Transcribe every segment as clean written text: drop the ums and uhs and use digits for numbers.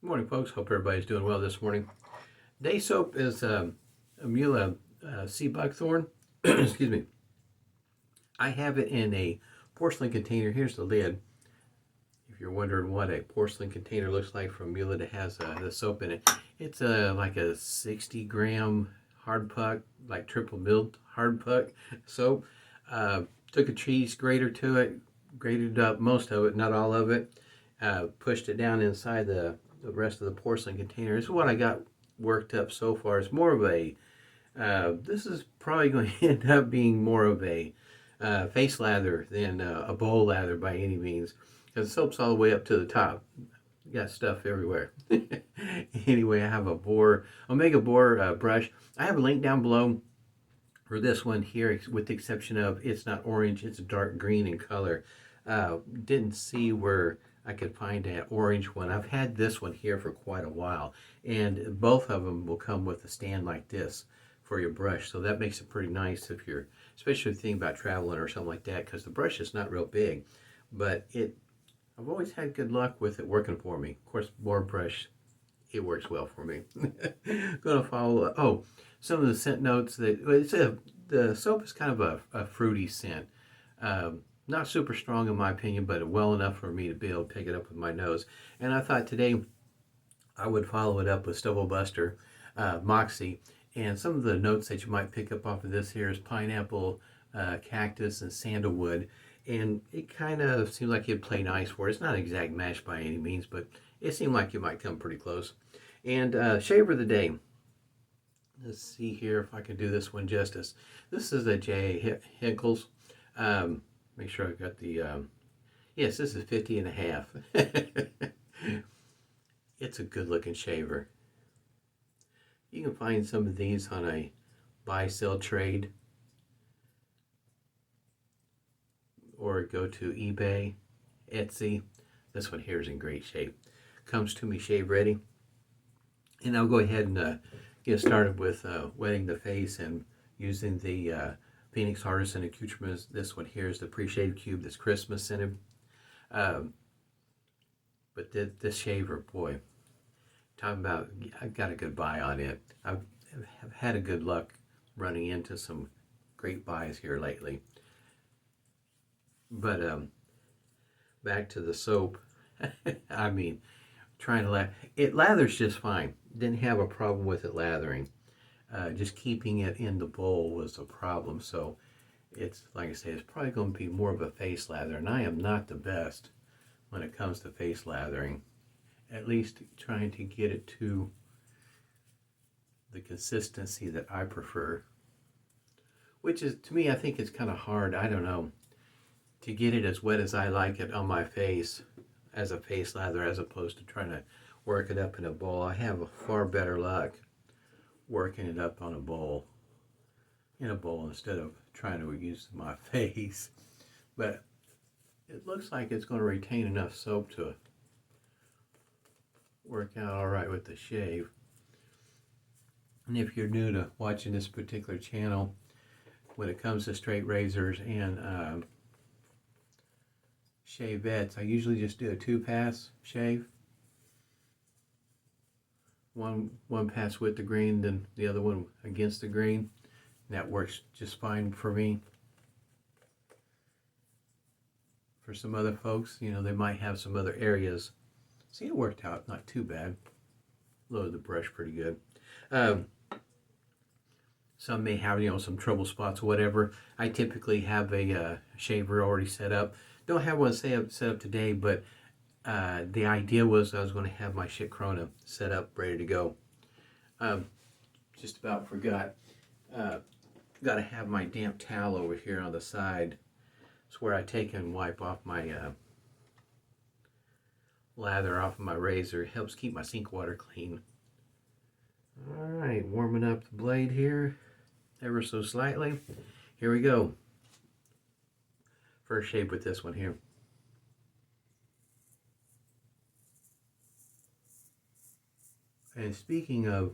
Good morning, folks. Hope everybody's doing well this morning. Day soap is a Muhle Sea Buckthorn. Excuse me. I have it in a porcelain container. Here's the lid. If you're wondering what a porcelain container looks like from Muhle that has the soap in it, it's like a 60-gram hard puck, like triple milled hard puck soap. Took a cheese grater to it, grated up most of it, not all of it. Pushed it down inside the rest of the porcelain container. This is what I got worked up so far. It's more of a, this is probably going to end up being more of a face lather than a bowl lather by any means, because the soap's all the way up to the top. You got stuff everywhere. Anyway, I have a Omega boar brush. I have a link down below for this one here, with the exception of it's not orange, it's dark green in color. Didn't see where I could find an orange one. I've had this one here for quite a while, and both of them will come with a stand like this for your brush, so that makes it pretty nice if you're, especially thinking about traveling or something like that, because the brush is not real big, but I've always had good luck with it working for me. Of course, boar brush, it works well for me. Gonna follow some of the scent notes that the soap is kind of a fruity scent. Not super strong in my opinion, but well enough for me to be able to pick it up with my nose. And I thought today I would follow it up with Stubble Buster Moxie. And some of the notes that you might pick up off of this here is pineapple, cactus, and sandalwood. And it kind of seems like it'd play nice for it. It's not an exact match by any means, but it seemed like it might come pretty close. And shaver of the day. Let's see here if I can do this one justice. This is a J. Henkels. Make sure I got the, yes, this is 50 and a half. It's a good looking shaver. You can find some of these on a buy-sell trade, or go to eBay, Etsy. This one here is in great shape. Comes to me shave ready. And I'll go ahead and get started with wetting the face and using the Phoenix Artisan accoutrements. This one here is the Preshave cube that's Christmas scented. But this shaver, boy, talking about, I've got a good buy on it. I've had a good luck running into some great buys here lately. But back to the soap. I mean, trying to it lathers just fine. Didn't have a problem with it lathering. Just keeping it in the bowl was a problem. So it's, like I say, it's probably going to be more of a face lather. And I am not the best when it comes to face lathering. At least trying to get it to the consistency that I prefer. Which is, to me, I think it's kind of hard, I don't know, to get it as wet as I like it on my face as a face lather, as opposed to trying to work it up in a bowl. I have a far better luck working it up on in a bowl instead of trying to use my face. But it looks like it's going to retain enough soap to work out all right with the shave. And if you're new to watching this particular channel, when it comes to straight razors and shavettes, I usually just do a 2-pass shave. One pass with the green, then the other one against the green. That works just fine for me. For some other folks, you know, they might have some other areas. See, it worked out not too bad. Loaded the brush pretty good. Some may have, you know, some trouble spots or whatever. I typically have a shaver already set up. Don't have one set up today, but the idea was I was going to have my shit Corona set up, ready to go. Just about forgot. Got to have my damp towel over here on the side. It's where I take and wipe off my lather off of my razor. It helps keep my sink water clean. Alright, warming up the blade here ever so slightly. Here we go. First shave with this one here. And speaking of,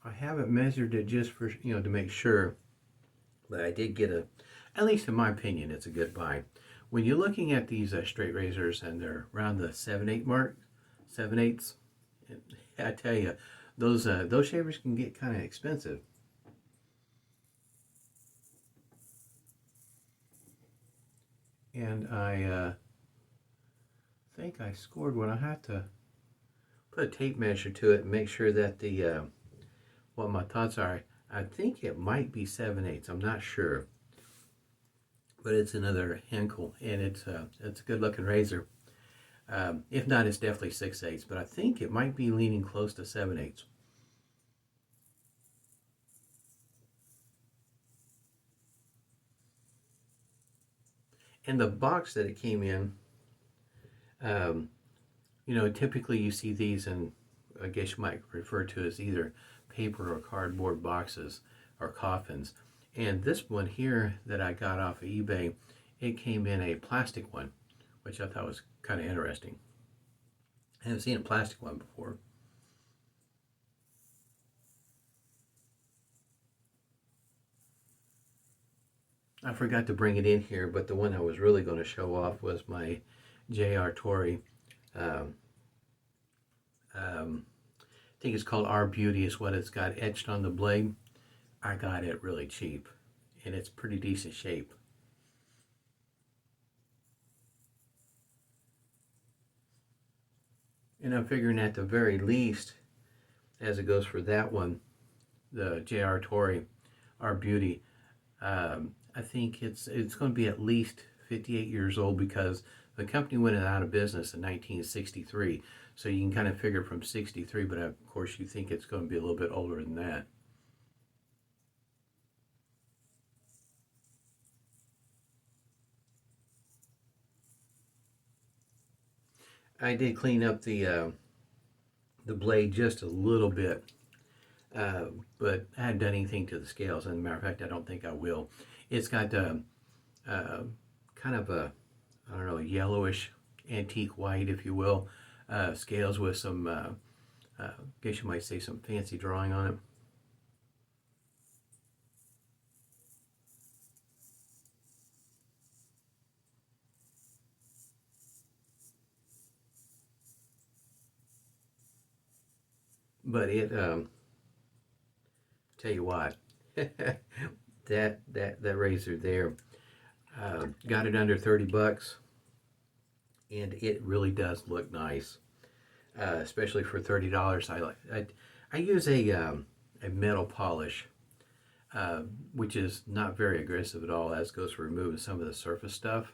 I haven't measured it just for, you know, to make sure, but I did get at least in my opinion, it's a good buy. when you're looking at these straight razors and they're around the 7/8 mark, 7/8, I tell you, those shavers can get kind of expensive. And I think I scored one. I have to put a tape measure to it and make sure that the what my thoughts are. I think it might be 7/8. I'm not sure, but it's another Henkel, and it's a good looking razor. If not, it's definitely 6/8, but I think it might be leaning close to 7/8. And the box that it came in, typically you see these in, I guess you might refer to as either paper or cardboard boxes or coffins. And this one here that I got off of eBay, it came in a plastic one, which I thought was kind of interesting. I haven't seen a plastic one before. I forgot to bring it in here, but the one I was really going to show off was my J.R. Torrey. I think it's called Our Beauty is what it's got etched on the blade. I got it really cheap, and it's pretty decent shape. And I'm figuring at the very least, as it goes for that one, the J.R. Torrey, Our Beauty, I think it's going to be at least 58 years old because the company went out of business in 1963. So you can kind of figure from 63, but of course you think it's going to be a little bit older than that. I did clean up the blade just a little bit, but I hadn't done anything to the scales. As a matter of fact, I don't think I will. It's got kind of a, I don't know, yellowish antique white, if you will, scales with some, I guess you might say some fancy drawing on it. But it, tell you what, that razor there, got it under 30 bucks, and it really does look nice, especially for $30. I use a metal polish, which is not very aggressive at all, as goes for removing some of the surface stuff.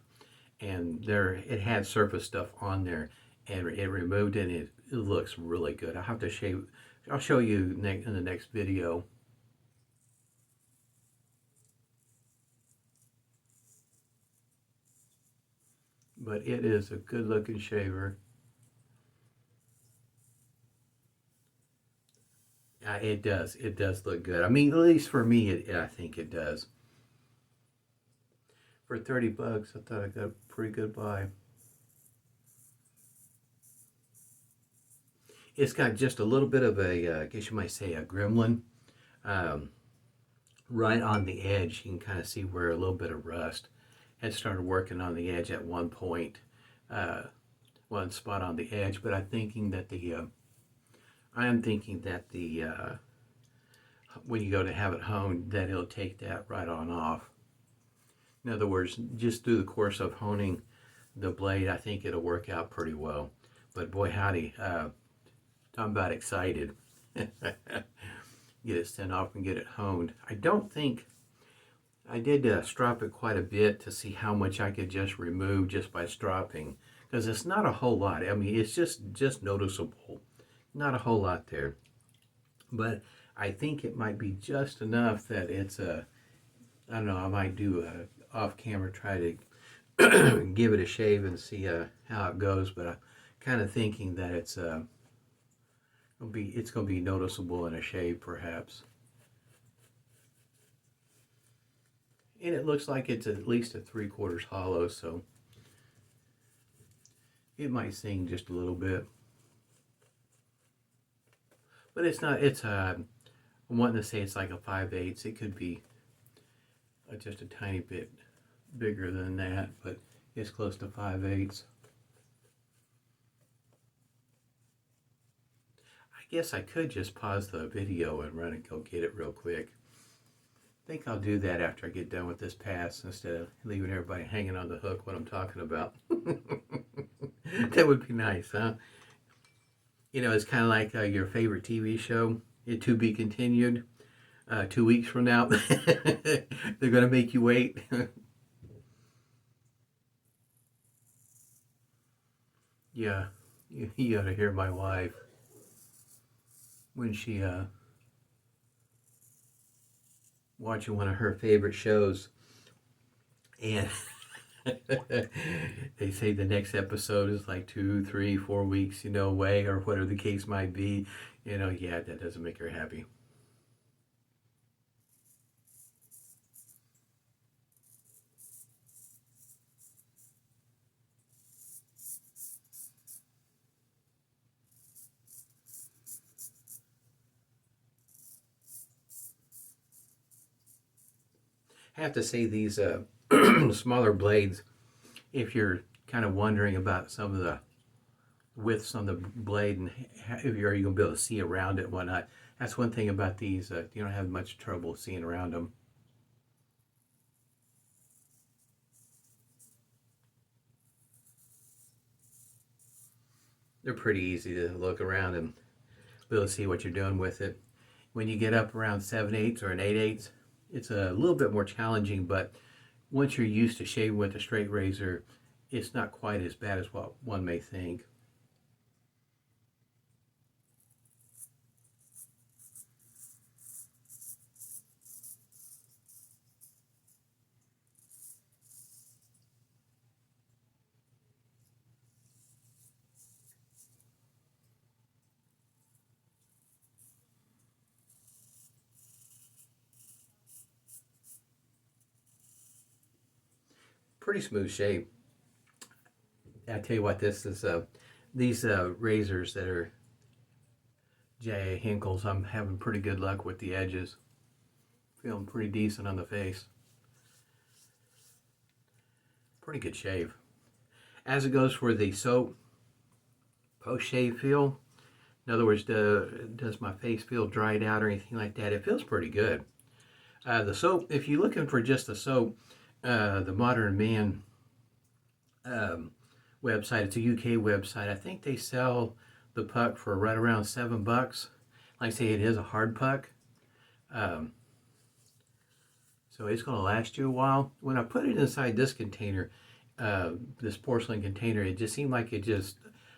And it had surface stuff on there, and it removed it, and it looks really good. I have to shave. I'll show you in the next video. But it is a good looking shaver. It does look good. I mean, at least for me, I think it does. For 30 bucks, I thought I got a pretty good buy. It's got just a little bit of I guess you might say a gremlin, right on the edge. You can kind of see where a little bit of rust had started working on the edge at one point, one spot on the edge. But I am thinking that when you go to have it honed, that it'll take that right on off. In other words, just through the course of honing the blade, I think it'll work out pretty well. But boy howdy, talking about excited. Get it sent off and get it honed. I don't think, I did strop it quite a bit to see how much I could just remove just by stropping, because it's not a whole lot. I mean, it's just noticeable. Not a whole lot there. But I think it might be just enough that it's I don't know, I might do a off camera, try to give it a shave and see how it goes, but I'm kind of thinking that it's going to be noticeable in a shave, perhaps. And it looks like it's at least a 3/4 hollow, so it might sing just a little bit. But it's not, I'm wanting to say it's like a 5/8. It could be just a tiny bit bigger than that, but Gets close to 5/8. I guess I could just pause the video and run and go get it real quick. I think I'll do that after I get done with this pass instead of leaving everybody hanging on the hook what I'm talking about. That would be nice, huh? You know, it's kind of like your favorite TV show, it to be continued. 2 weeks from now, they're going to make you wait. Yeah, you ought to hear my wife when she watching one of her favorite shows, and they say the next episode is like 2, 3, 4 weeks, away, or whatever the case might be. Yeah, that doesn't make her happy. I have to say these smaller blades, if you're kind of wondering about some of the widths on the blade and if you're going to be able to see around it and whatnot, that's one thing about these. You don't have much trouble seeing around them. They're pretty easy to look around and be able to see what you're doing with it. When you get up around 7/8 or an 8/8, it's a little bit more challenging, but once you're used to shaving with a straight razor, it's not quite as bad as what one may think. Pretty smooth shave. I tell you what, this is these razors that are J.A. Henkels, I'm having pretty good luck with the edges. Feeling pretty decent on the face. Pretty good shave. As it goes for the soap post-shave feel, in other words, does my face feel dried out or anything like that? It feels pretty good. The soap, if you're looking for just the soap, the Modern Man website, it's a UK website. I think they sell the puck for right around $7. Like I say, it is a hard puck. So it's going to last you a while. When I put it inside this container, this porcelain container, it just seemed like it just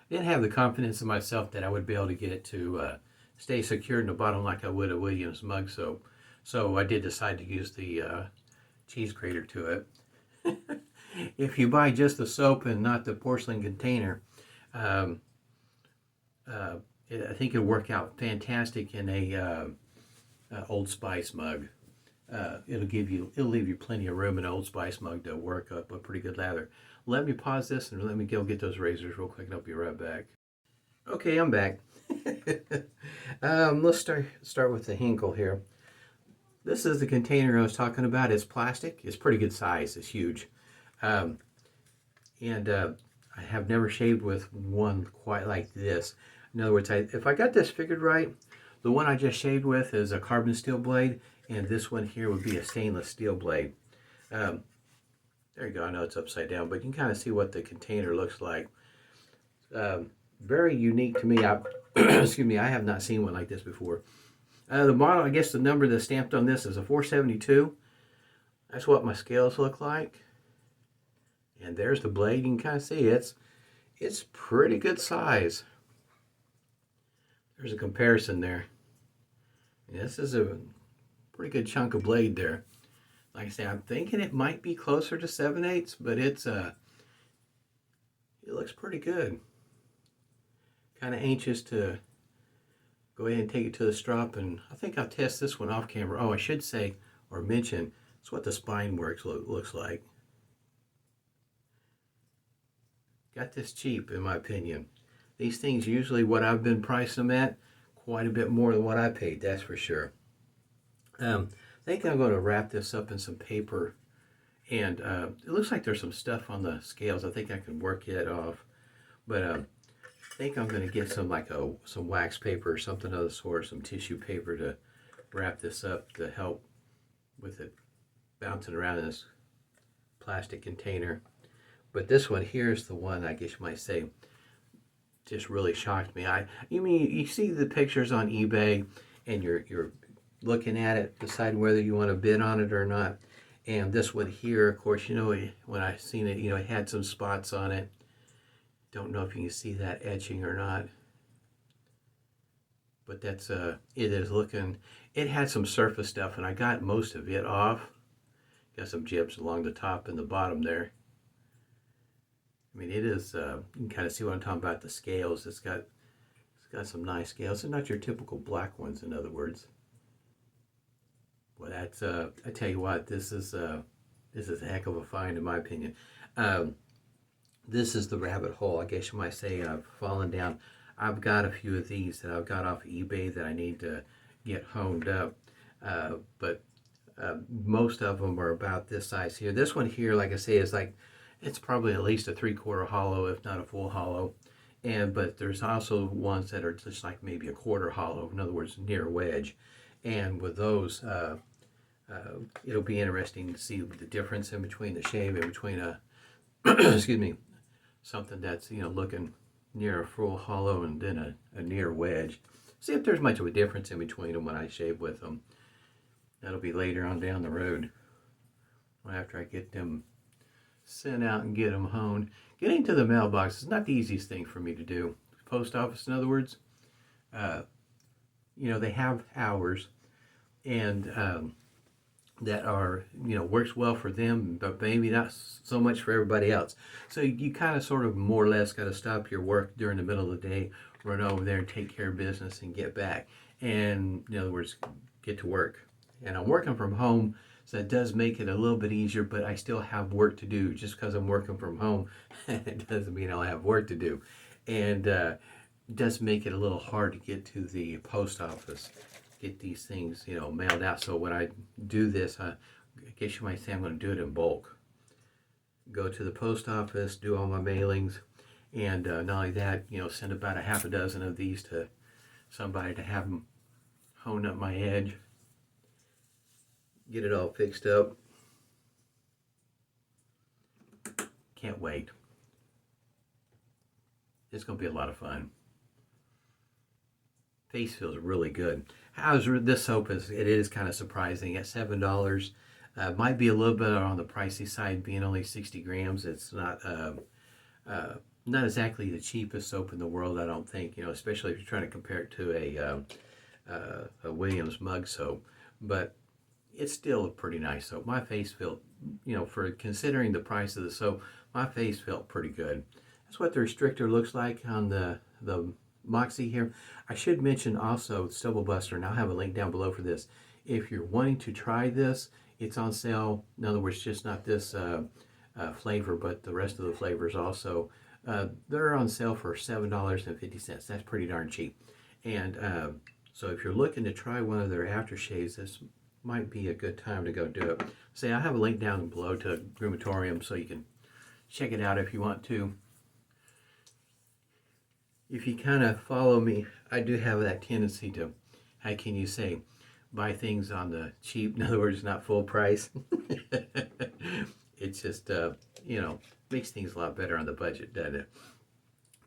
didn't have the confidence in myself that I would be able to get it to stay secured in the bottom like I would a Williams mug soap. So I did decide to use the cheese grater to it. If you buy just the soap and not the porcelain container, I think it'll work out fantastic in a Old Spice mug. It'll leave you plenty of room in an Old Spice mug to work up a pretty good lather. Let me pause this and let me go get those razors real quick and I'll be right back. Okay, I'm back. Let's start with the Henkel here. This is the container I was talking about. It's plastic. It's pretty good size. It's huge. I have never shaved with one quite like this. In other words, if I got this figured right, the one I just shaved with is a carbon steel blade, and this one here would be a stainless steel blade. There you go. I know it's upside down, but you can kind of see what the container looks like. Very unique to me. Excuse me, I have not seen one like this before. The model, I guess the number that's stamped on this is a 472. That's what my scales look like. And there's the blade. You can kind of see it's pretty good size. There's a comparison there. And this is a pretty good chunk of blade there. Like I say, I'm thinking it might be closer to 7/8, but it looks pretty good. Kind of anxious to go ahead and take it to the strop, and I think I'll test this one off camera. Oh, I should say or mention, it's what the spine works looks like. Got this cheap, in my opinion. These things, usually what I've been pricing them at, quite a bit more than what I paid, that's for sure. I think I'm going to wrap this up in some paper And it looks like there's some stuff on the scales. I think I can work it off. But I think I'm going to get some some wax paper or something of the sort, some tissue paper to wrap this up to help with it bouncing around in this plastic container. But this one here is the one, I guess you might say, just really shocked me. You see the pictures on eBay and you're looking at it, deciding whether you want to bid on it or not. And this one here, of course, when I seen it, it had some spots on it. Don't know if you can see that etching or not. But that's it had some surface stuff, and I got most of it off. Got some jibs along the top and the bottom there. I mean, it is, you can kind of see what I'm talking about, the scales. It's got some nice scales, and not your typical black ones, in other words. Well, that's, I tell you what, this is a heck of a find, in my opinion. This is the rabbit hole, I guess you might say. I've fallen down. I've got a few of these that I've got off eBay that I need to get honed up. But most of them are about this size here. This one here, like I say, is it's probably at least a 3/4 hollow, if not a full hollow. But there's also ones that are just like maybe a 1/4 hollow, in other words, near wedge. And with those, it'll be interesting to see the difference in between the shave and between a, excuse me, something that's, looking near a full hollow and then a near wedge. See if there's much of a difference in between them when I shave with them. That'll be later on down the road, after I get them sent out and get them honed. Getting to the mailbox is not the easiest thing for me to do. Post office, in other words, they have hours, and that are, works well for them, but maybe not so much for everybody else. So you kind of sort of more or less got to stop your work during the middle of the day, run over there and take care of business and get back. And in other words, get to work. And I'm working from home, so it does make it a little bit easier, but I still have work to do. Just because I'm working from home, it doesn't mean I'll have work to do. And it does make it a little hard to get to the post office, get these things, mailed out. So when I do this, I guess you might say I'm going to do it in bulk. Go to the post office, do all my mailings, and not only that, send about a half a dozen of these to somebody to have them hone up my edge, get it all fixed up. Can't wait. It's going to be a lot of fun. Face feels really good. This soap it is kind of surprising at $7. Might be a little bit on the pricey side, being only 60 grams. It's not exactly the cheapest soap in the world, I don't think. Especially if you're trying to compare it to a Williams mug soap. But it's still a pretty nice soap. My face felt, for considering the price of the soap, my face felt pretty good. That's what the restrictor looks like on the Moxie here. I should mention also Stubble Buster, and I'll have a link down below for this. If you're wanting to try this, it's on sale. In other words, just not this flavor, but the rest of the flavors also. They're on sale for $7.50. That's pretty darn cheap. And so if you're looking to try one of their aftershaves, this might be a good time to go do it. I have a link down below to Grumatorium, so you can check it out if you want to. If you kind of follow me, I do have that tendency to, how can you say, buy things on the cheap, in other words, not full price. It's just, makes things a lot better on the budget, doesn't it?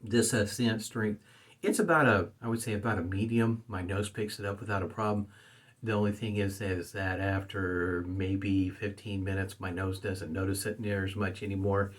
This scent strength, it's about I would say about a medium. My nose picks it up without a problem. The only thing is that after maybe 15 minutes, my nose doesn't notice it near as much anymore.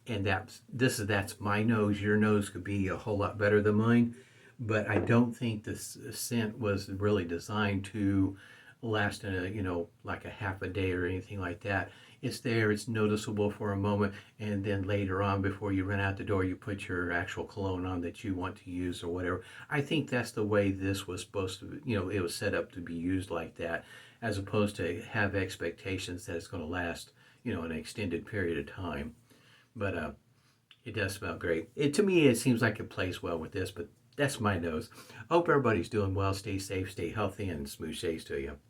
And that's my nose. Your nose could be a whole lot better than mine, but I don't think this scent was really designed to last like a half a day or anything like that. It's there, it's noticeable for a moment, and then later on, before you run out the door, you put your actual cologne on that you want to use or whatever. I think that's the way this was supposed to, it was set up to be used like that, as opposed to have expectations that it's going to last, an extended period of time. But it does smell great. To me, it seems like it plays well with this, but that's my nose. Hope everybody's doing well. Stay safe, stay healthy, and smooth shaves to you.